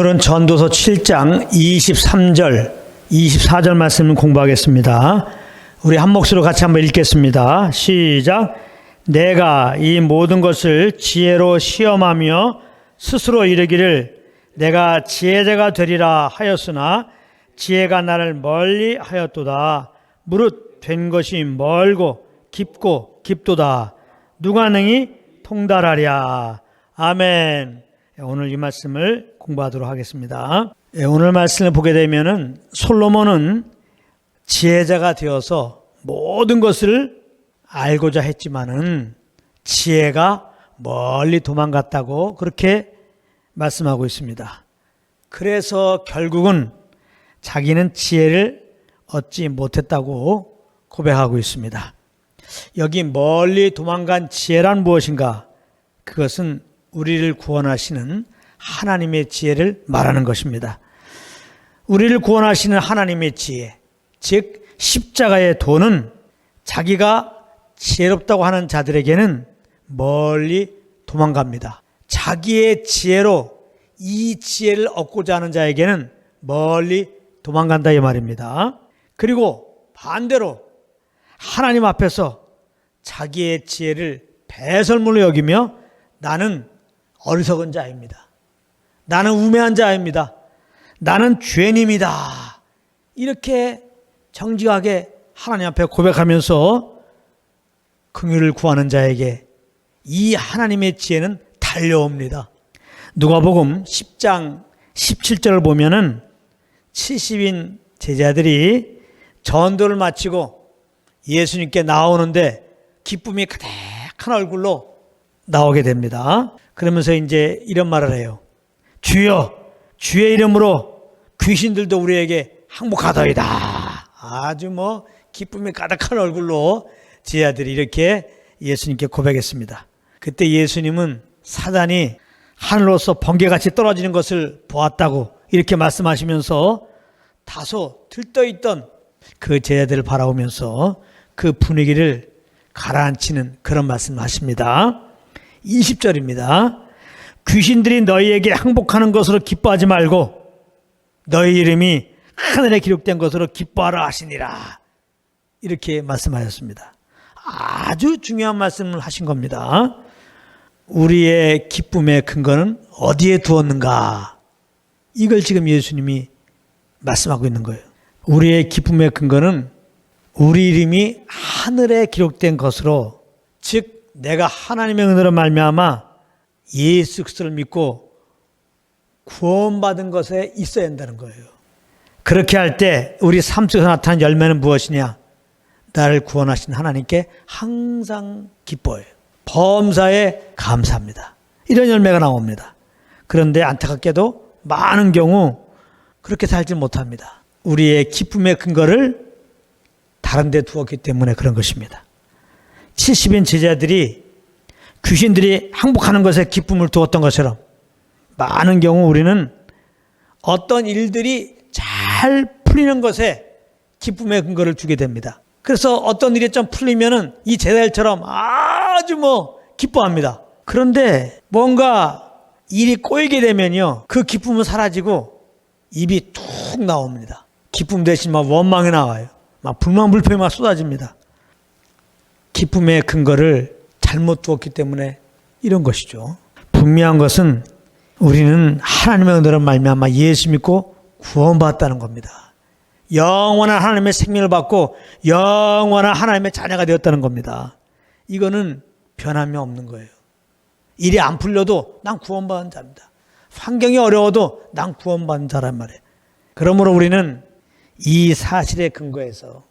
오늘은 전도서 7장 23절, 24절 말씀을 공부하겠습니다. 우리 한 몫으로 같이 한번 읽겠습니다. 시작. 내가 이 모든 것을 지혜로 시험하며 스스로 이르기를 내가 지혜자가 되리라 하였으나 지혜가 나를 멀리 하였도다. 무릇 된 것이 멀고 깊고 깊도다. 누가 능히 통달하랴. 아멘. 오늘 이 말씀을 공부하도록 하겠습니다. 오늘 말씀을 보게 되면은 솔로몬은 지혜자가 되어서 모든 것을 알고자 했지만은 지혜가 멀리 도망갔다고 그렇게 말씀하고 있습니다. 그래서 결국은 자기는 지혜를 얻지 못했다고 고백하고 있습니다. 여기 멀리 도망간 지혜란 무엇인가? 그것은 우리를 구원하시는 하나님의 지혜를 말하는 것입니다. 우리를 구원하시는 하나님의 지혜, 즉 십자가의 도는 자기가 지혜롭다고 하는 자들에게는 멀리 도망갑니다. 자기의 지혜로 이 지혜를 얻고자 하는 자에게는 멀리 도망간다 이 말입니다. 그리고 반대로 하나님 앞에서 자기의 지혜를 배설물로 여기며 나는 어리석은 자입니다. 나는 우매한 자입니다. 나는 죄인입니다. 이렇게 정직하게 하나님 앞에 고백하면서 긍휼을 구하는 자에게 이 하나님의 지혜는 달려옵니다. 누가복음 10장 17절을 보면은 70인 제자들이 전도를 마치고 예수님께 나오는데 기쁨이 가득한 얼굴로 나오게 됩니다. 그러면서 이제 이런 말을 해요. 주여, 주의 이름으로 귀신들도 우리에게 항복하더이다. 아주 기쁨이 가득한 얼굴로 제자들이 이렇게 예수님께 고백했습니다. 그때 예수님은 사단이 하늘로서 번개같이 떨어지는 것을 보았다고 이렇게 말씀하시면서 다소 들떠있던 그 제자들을 바라보면서 그 분위기를 가라앉히는 그런 말씀을 하십니다. 20절입니다. 귀신들이 너희에게 항복하는 것으로 기뻐하지 말고 너희 이름이 하늘에 기록된 것으로 기뻐하라 하시니라. 이렇게 말씀하셨습니다. 아주 중요한 말씀을 하신 겁니다. 우리의 기쁨의 근거는 어디에 두었는가? 이걸 지금 예수님이 말씀하고 있는 거예요. 우리의 기쁨의 근거는 우리 이름이 하늘에 기록된 것으로, 즉 내가 하나님의 은혜로 말미암아 예수 그리스도를 믿고 구원받은 것에 있어야 한다는 거예요. 그렇게 할 때 우리 삶 속에서 나타나는 열매는 무엇이냐? 나를 구원하신 하나님께 항상 기뻐해요. 범사에 감사합니다. 이런 열매가 나옵니다. 그런데 안타깝게도 많은 경우 그렇게 살지 못합니다. 우리의 기쁨의 근거를 다른 데 두었기 때문에 그런 것입니다. 70인 제자들이 귀신들이 항복하는 것에 기쁨을 두었던 것처럼 많은 경우 우리는 어떤 일들이 잘 풀리는 것에 기쁨의 근거를 주게 됩니다. 그래서 어떤 일이 좀 풀리면은 이 제자들처럼 아주 기뻐합니다. 그런데 뭔가 일이 꼬이게 되면요, 그 기쁨은 사라지고 입이 툭 나옵니다. 기쁨 대신 원망이 나와요. 불만 불평이 쏟아집니다. 기쁨의 근거를 잘못 두었기 때문에 이런 것이죠. 분명한 것은 우리는 하나님의 은혜로 말미암아 예수 믿고 구원받았다는 겁니다. 영원한 하나님의 생명을 받고 영원한 하나님의 자녀가 되었다는 겁니다. 이거는 변함이 없는 거예요. 일이 안 풀려도 난 구원받은 자입니다. 환경이 어려워도 난 구원받은 자란 말이에요. 그러므로 우리는 이 사실에 근거해서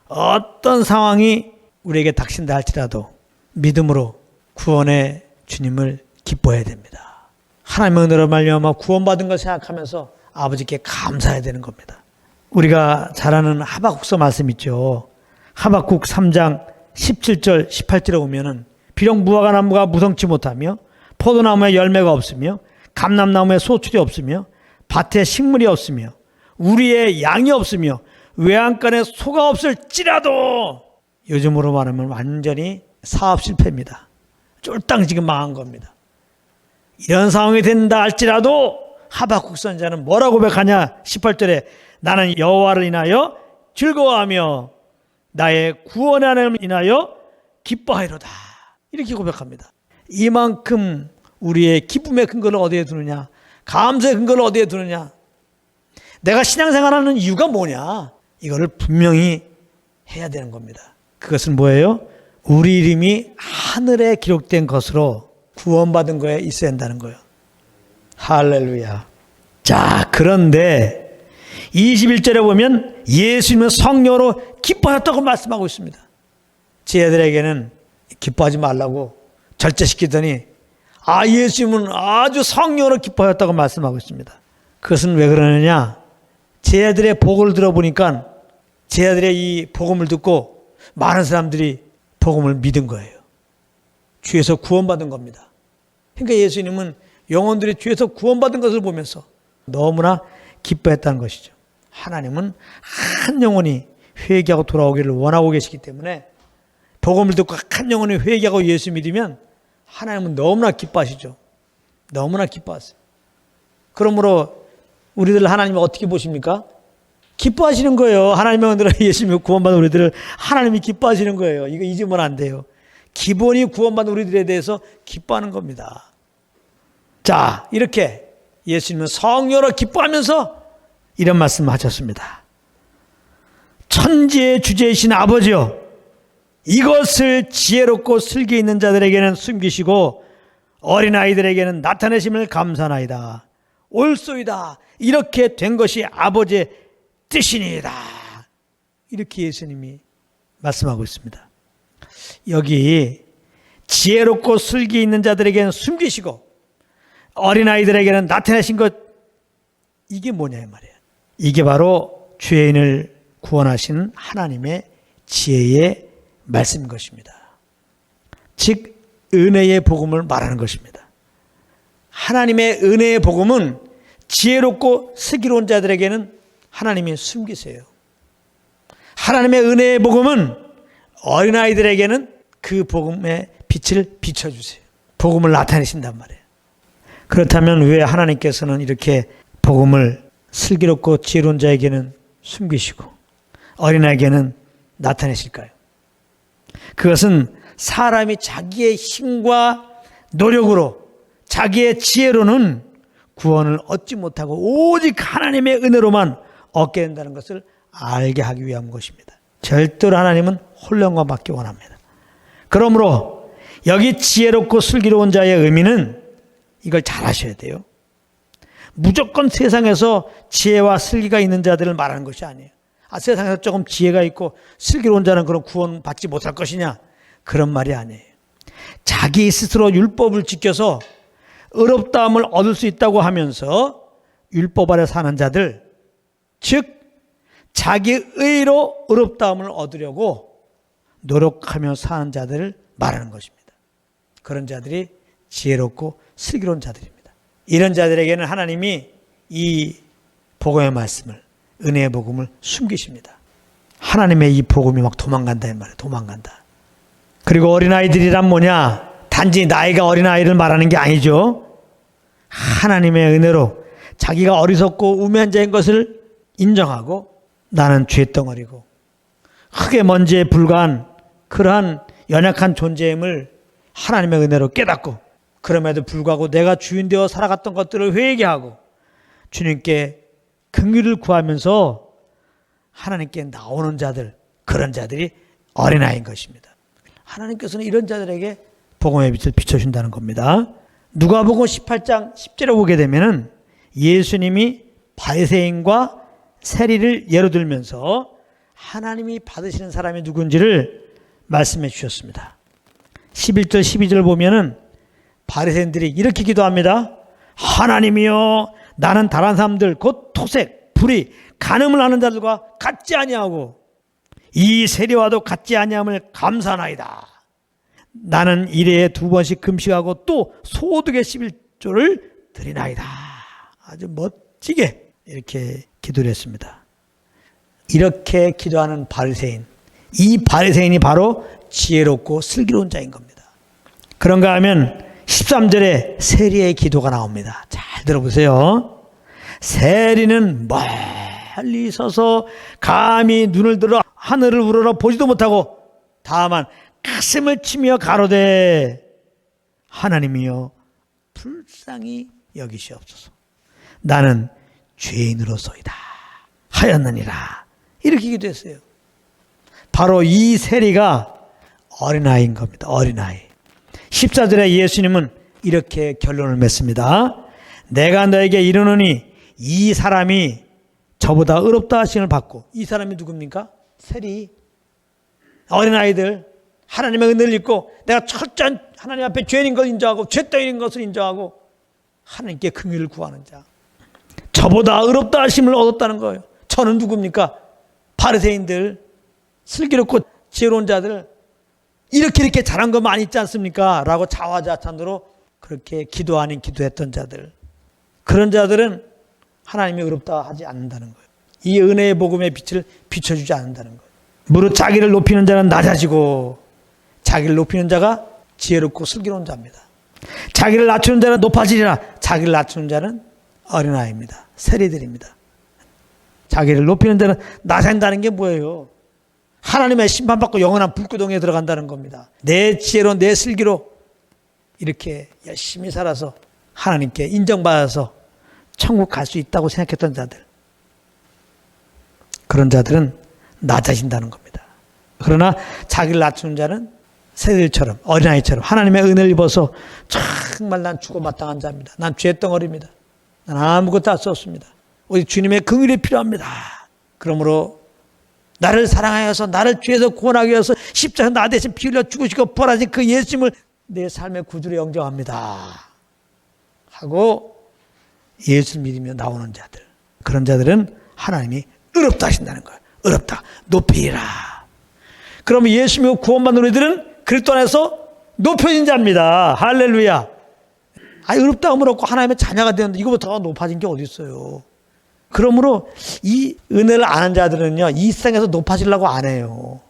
어떤 상황이 우리에게 닥친다 할지라도 믿음으로 구원의 주님을 기뻐해야 됩니다. 하나님의 은혜로 말미암아 구원받은 걸 생각하면서 아버지께 감사해야 되는 겁니다. 우리가 잘 아는 하박국서 말씀 있죠. 하박국 3장 17절 18절에 보면은 비록 무화과 나무가 무성치 못하며 포도나무에 열매가 없으며 감람나무에 소출이 없으며 밭에 식물이 없으며 우리의 양이 없으며 외양간에 소가 없을지라도, 요즘으로 말하면 완전히 사업 실패입니다. 쫄딱 지금 망한 겁니다. 이런 상황이 된다 할지라도 하박국 선지자는 뭐라고 고백하냐? 18절에 나는 여호와를 인하여 즐거워하며 나의 구원의 하나님을 인하여 기뻐하리로다. 이렇게 고백합니다. 이만큼 우리의 기쁨의 근거를 어디에 두느냐? 감사의 근거를 어디에 두느냐? 내가 신앙생활하는 이유가 뭐냐? 이거를 분명히 해야 되는 겁니다. 그것은 뭐예요? 우리 이름이 하늘에 기록된 것으로 구원받은 거에 있어야 한다는 거예요. 할렐루야. 자, 그런데 21절에 보면 예수님은 성령으로 기뻐하였다고 말씀하고 있습니다. 제자들에게는 기뻐하지 말라고 절제시키더니 예수님은 아주 성령으로 기뻐하였다고 말씀하고 있습니다. 그것은 왜 그러느냐? 제자들의 복을 들어보니까 제자들의 이 복음을 듣고 많은 사람들이 복음을 믿은 거예요. 주에서 구원받은 겁니다. 그러니까 예수님은 영혼들이 주에서 구원받은 것을 보면서 너무나 기뻐했다는 것이죠. 하나님은 한 영혼이 회개하고 돌아오기를 원하고 계시기 때문에 복음을 듣고 한 영혼이 회개하고 예수 믿으면 하나님은 너무나 기뻐하시죠. 너무나 기뻐하세요. 그러므로 우리들 하나님이 어떻게 보십니까? 기뻐하시는 거예요. 하나님의 은혜로 예수님이 구원받은 우리들을 하나님이 기뻐하시는 거예요. 이거 잊으면 안 돼요. 기본이 구원받은 우리들에 대해서 기뻐하는 겁니다. 자, 이렇게 예수님은 성령으로 기뻐하면서 이런 말씀을 하셨습니다. 천지의 주제이신 아버지여, 이것을 지혜롭고 슬기 있는 자들에게는 숨기시고 어린아이들에게는 나타내심을 감사나이다. 옳소이다. 이렇게 된 것이 아버지의 뜻이니이다. 이렇게 예수님이 말씀하고 있습니다. 여기 지혜롭고 슬기 있는 자들에게는 숨기시고 어린아이들에게는 나타내신 것, 이게 뭐냐 이 말이에요. 이게 바로 죄인을 구원하시는 하나님의 지혜의 말씀인 것입니다. 즉 은혜의 복음을 말하는 것입니다. 하나님의 은혜의 복음은 지혜롭고 슬기로운 자들에게는 하나님이 숨기세요. 하나님의 은혜의 복음은 어린아이들에게는 그 복음의 빛을 비춰주세요. 복음을 나타내신단 말이에요. 그렇다면 왜 하나님께서는 이렇게 복음을 슬기롭고 지혜로운 자에게는 숨기시고 어린아이에게는 나타내실까요? 그것은 사람이 자기의 힘과 노력으로 자기의 지혜로는 구원을 얻지 못하고 오직 하나님의 은혜로만 얻게 된다는 것을 알게 하기 위한 것입니다. 절대로 하나님은 혼란과 받기 원합니다. 그러므로 여기 지혜롭고 슬기로운 자의 의미는 이걸 잘 아셔야 돼요. 무조건 세상에서 지혜와 슬기가 있는 자들을 말하는 것이 아니에요. 세상에서 조금 지혜가 있고 슬기로운 자는 그런 구원 받지 못할 것이냐? 그런 말이 아니에요. 자기 스스로 율법을 지켜서 의롭다함을 얻을 수 있다고 하면서 율법 아래 사는 자들, 즉 자기 의로 의롭다함을 얻으려고 노력하며 사는 자들을 말하는 것입니다. 그런 자들이 지혜롭고 슬기로운 자들입니다. 이런 자들에게는 하나님이 이 복음의 말씀을, 은혜의 복음을 숨기십니다. 하나님의 이 복음이 막 도망간다 이 말이에요. 도망간다. 그리고 어린아이들이란 뭐냐? 단지 나이가 어린아이를 말하는 게 아니죠. 하나님의 은혜로 자기가 어리석고 우매한 자인 것을 인정하고 나는 죄덩어리고 흙의 먼지에 불과한 그러한 연약한 존재임을 하나님의 은혜로 깨닫고 그럼에도 불구하고 내가 주인 되어 살아갔던 것들을 회개하고 주님께 긍휼을 구하면서 하나님께 나오는 자들, 그런 자들이 어린아이인 것입니다. 하나님께서는 이런 자들에게 복음의 빛을 비춰준다는 겁니다. 누가복음 18장 10절에 보게 되면은 예수님이 바리새인과 세리를 예로 들면서 하나님이 받으시는 사람이 누군지를 말씀해 주셨습니다. 11절 12절 보면은 바리새인들이 이렇게 기도합니다. 하나님이여, 나는 다른 사람들 곧 토색, 불의, 간음을 하는 자들과 같지 아니하고 이 세리와도 같지 아니함을 감사하나이다. 나는 일에 2번씩 금식하고 또 소득의 11조를 드리나이다. 아주 멋지게 이렇게 기도를 했습니다. 이렇게 기도하는 바리새인, 이 바리새인이 바로 지혜롭고 슬기로운 자인 겁니다. 그런가 하면 13절에 세리의 기도가 나옵니다. 잘 들어보세요. 세리는 멀리 서서 감히 눈을 들어 하늘을 우러러 보지도 못하고 다만 가슴을 치며 가로되 하나님이여 불쌍히 여기시옵소서. 나는 죄인으로소이다 하였느니라. 이렇게 기도했어요. 바로 이 세리가 어린아이인 겁니다. 어린아이. 14절에 예수님은 이렇게 결론을 맺습니다. 내가 너에게 이르노니 이 사람이 저보다 의롭다 하심을 받고, 이 사람이 누굽니까? 세리. 어린아이들, 하나님의 은혜를 입고 내가 철저한 하나님 앞에 죄인인 것을 인정하고 죄덩이인 것을 인정하고 하나님께 긍휼을 구하는 자, 저보다 의롭다 하심을 얻었다는 거예요. 저는 누굽니까? 바리새인들, 슬기롭고 지혜로운 자들, 이렇게 잘한 거 많이 있지 않습니까? 라고 자화자찬으로 그렇게 기도 아닌 기도했던 자들, 그런 자들은 하나님이 의롭다 하지 않는다는 거예요. 이 은혜의 복음의 빛을 비춰주지 않는다는 거예요. 무릇 자기를 높이는 자는 낮아지고 자기를 높이는 자가 지혜롭고 슬기로운 자입니다. 자기를 낮추는 자는 높아지리라. 자기를 낮추는 자는 어린아이입니다. 세리들입니다. 자기를 높이는 자는 낮아진다는 게 뭐예요? 하나님의 심판받고 영원한 불구덩이에 들어간다는 겁니다. 내 지혜로 내 슬기로 이렇게 열심히 살아서 하나님께 인정받아서 천국 갈 수 있다고 생각했던 자들, 그런 자들은 낮아진다는 겁니다. 그러나 자기를 낮추는 자는 새들처럼, 어린아이처럼 하나님의 은혜를 입어서 정말 난 죽어 마땅한 자입니다. 난 죄덩어리입니다. 난 아무것도 할 수 없습니다. 우리 주님의 긍휼이 필요합니다. 그러므로 나를 사랑하여서 나를 죄에서 구원하기 위해서 십자가 나 대신 피 흘려 죽으시고 벌하신 그 예수님을 내 삶의 구주로 영접합니다 하고 예수를 믿으며 나오는 자들, 그런 자들은 하나님이 의롭다 하신다는 거예요. 의롭다, 높이라. 그러면 예수 믿고 구원받는 우리들은 그리스도 안에서 높여진 자입니다. 할렐루야. 의롭다 함을 얻고 하나님의 자녀가 되는데 이거보다 더 높아진 게 어디 있어요. 그러므로 이 은혜를 아는 자들은요, 이 세상에서 높아지려고 안 해요.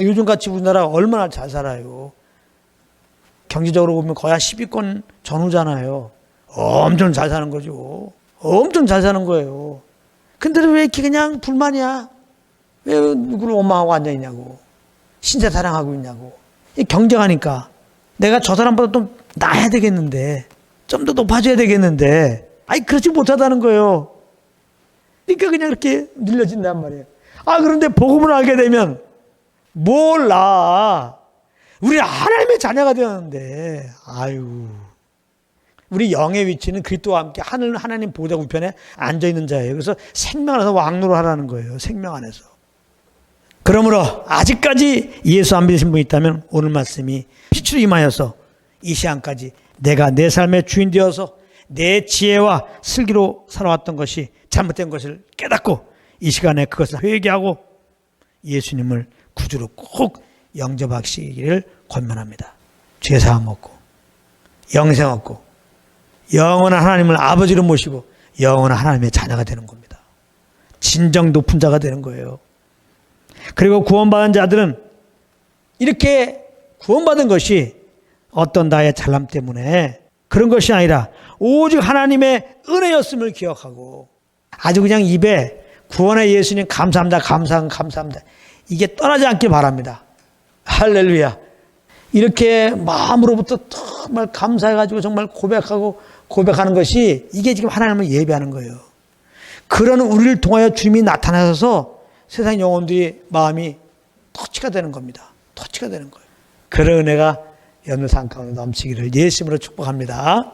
요즘같이 우리나라 얼마나 잘 살아요. 경제적으로 보면 거의 한 10위권 전후잖아요. 엄청 잘 사는 거죠. 엄청 잘 사는 거예요. 근데 왜 이렇게 그냥 불만이야? 왜 누구를 원망하고 앉아있냐고. 신세 사랑하고 있냐고. 경쟁하니까 내가 저 사람보다 좀 나아야 되겠는데, 좀 더 높아져야 되겠는데, 그렇지 못하다는 거예요. 그러니까 그냥 이렇게 늘려진단 말이에요. 그런데 복음을 알게 되면 몰라. 우리 하나님의 자녀가 되었는데, 우리 영의 위치는 그리스도와 함께 하나님 보좌 우편에 앉아있는 자예요. 그래서 생명 안에서 왕노를 하라는 거예요. 생명 안에서. 그러므로 아직까지 예수 안 믿으신 분이 있다면 오늘 말씀이 빛으로 임하여서 이 시간까지 내가 내 삶의 주인 되어서 내 지혜와 슬기로 살아왔던 것이 잘못된 것을 깨닫고 이 시간에 그것을 회개하고 예수님을 구주로 꼭 영접하시기를 권면합니다. 죄사함 얻고 영생 얻고 영원한 하나님을 아버지로 모시고 영원한 하나님의 자녀가 되는 겁니다. 진정 높은 자가 되는 거예요. 그리고 구원받은 자들은 이렇게 구원받은 것이 어떤 나의 잘남 때문에 그런 것이 아니라 오직 하나님의 은혜였음을 기억하고 아주 그냥 입에 구원의 예수님 감사합니다, 감사합니다. 이게 떠나지 않길 바랍니다. 할렐루야. 이렇게 마음으로부터 정말 감사해가지고 정말 고백하는 것이 이게 지금 하나님을 예배하는 거예요. 그런 우리를 통하여 주님이 나타나셔서 세상 영혼들이 마음이 터치가 되는 겁니다. 터치가 되는 거예요. 그런 은혜가 여느 삶 가운데 넘치기를 예수님으로 축복합니다.